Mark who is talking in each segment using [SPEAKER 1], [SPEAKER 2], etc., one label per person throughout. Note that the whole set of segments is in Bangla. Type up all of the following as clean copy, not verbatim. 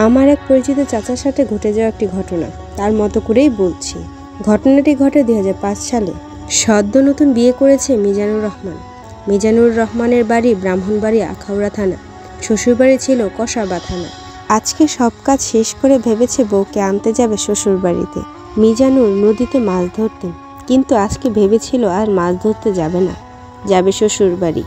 [SPEAKER 1] আমার এক পরিচিত চাচার সাথে ঘটে যাওয়া একটি ঘটনা তার মতো করেই বলছি। ঘটনাটি ঘটে 2005 সালে। সদ্য নতুন বিয়ে করেছে মিজানুর রহমান। মিজানুর রহমানের বাড়ি ব্রাহ্মণবাড়ি আখাউড়া থানা, শ্বশুরবাড়ি ছিল কসাবা থানা। আজকে সব কাজ শেষ করে ভেবেছে বউকে আনতে যাবে শ্বশুর বাড়িতে। মিজানুর নদীতে মাছ ধরতেন, কিন্তু আজকে ভেবেছিল আর মাছ ধরতে যাবে না, যাবে শ্বশুর বাড়ি।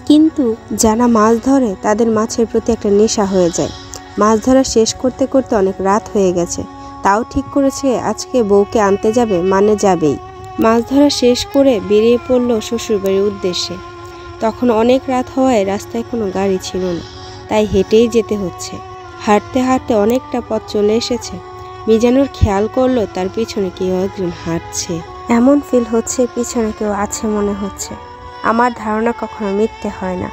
[SPEAKER 1] কিন্তু যারা মাছ ধরে তাদের মাছের প্রতি একটা নেশা হয়ে যায়। মাছ ধরা শেষ করতে করতে অনেক রাত হয়ে গেছে, তাও ঠিক করেছে আজকে বউকে আনতে যাবে, মানে যাবেই। মাছ ধরা শেষ করে বেরিয়ে পড়ল শ্বশুরবাড়ির উদ্দেশ্যে। তখন অনেক রাত হওয়ায় রাস্তায় কোনো গাড়ি ছিল না, তাই হেঁটেই যেতে হচ্ছে। হাঁটতে হাঁটতে অনেকটা পথ চলে এসেছে। মিজানুর খেয়াল করলো তার পিছনে কেউ একজন হাঁটছে। এমন ফিল হচ্ছে পিছনে কেউ আছে মনে হচ্ছে। আমার ধারণা কখনো মিথ্যে হয় না।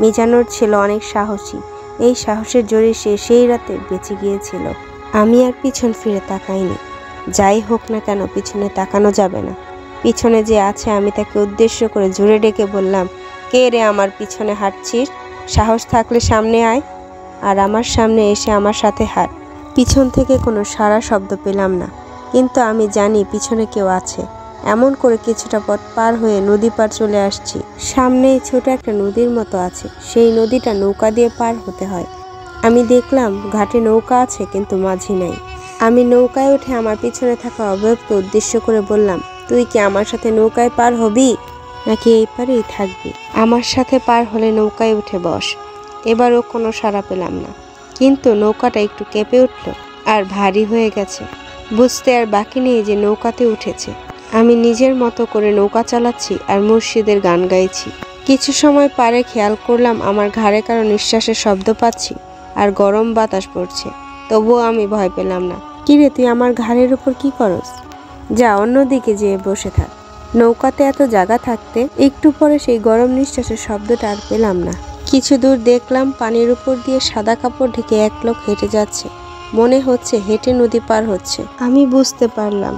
[SPEAKER 1] মিজানুর ছিল অনেক সাহসী। এই সাহসের জোরে সে সেই রাতে বেঁচে গিয়েছিল। আমি আর পিছন ফিরে তাকাইনি। যাই হোক না কেন পিছনে তাকানো যাবে না। পিছনে যে আছে আমি তাকে উদ্দেশ্য করে জোরে ডেকে বললাম, কে রে আমার পিছনে হাঁটছিস? সাহস থাকলে সামনে আয়, আর আমার সামনে এসে আমার সাথে হাঁট। পিছন থেকে কোনো সাড়া শব্দ পেলাম না, কিন্তু আমি জানি পিছনে কেউ আছে। এমন করে কিছুটা পথ পার হয়ে নদী পার চলে আসছি। সামনেই ছোট একটা নদীর মতো আছে, সেই নদীটা নৌকা দিয়ে পার হতে হয়। আমি দেখলাম ঘাটে নৌকা আছে, কিন্তু মাঝি নাই। আমি নৌকায় উঠে আমার পিছনে থাকা অবয়বকে উদ্দেশ্য করে বললাম, তুই কি আমার সাথে নৌকায় পার হবি, নাকি এই পারেই থাকবি? আমার সাথে পার হলে নৌকায় উঠে বস। এবারও কোনো সাড়া পেলাম না, কিন্তু নৌকাটা একটু কেঁপে উঠল আর ভারী হয়ে গেছে। বুঝতে আর বাকি নেই যে নৌকাতে উঠেছে। আমি নিজের মতো করে নৌকা চালাচ্ছি আর মুর্শিদের গান গাইছি। কিছু সময় পারে খেয়াল করলাম আমার ঘাড়ে কারো নিঃশ্বাসের শব্দ পাচ্ছি আর গরম বাতাস পড়ছে। তবুও আমি ভয় পেলাম না। কিরে, তুই আমার ঘাড়ের উপর কি করস? যা অন্যদিকে যেয়ে বসে থাক। নৌকাতে এত জায়গা থাকতে একটু পরে সেই গরম নিঃশ্বাসের শব্দটা আর পেলাম না। কিছু দূর দেখলাম পানির উপর দিয়ে সাদা কাপড় ঢেকে এক লোক হেঁটে যাচ্ছে। মনে হচ্ছে হেঁটে নদী পার হচ্ছে। আমি বুঝতে পারলাম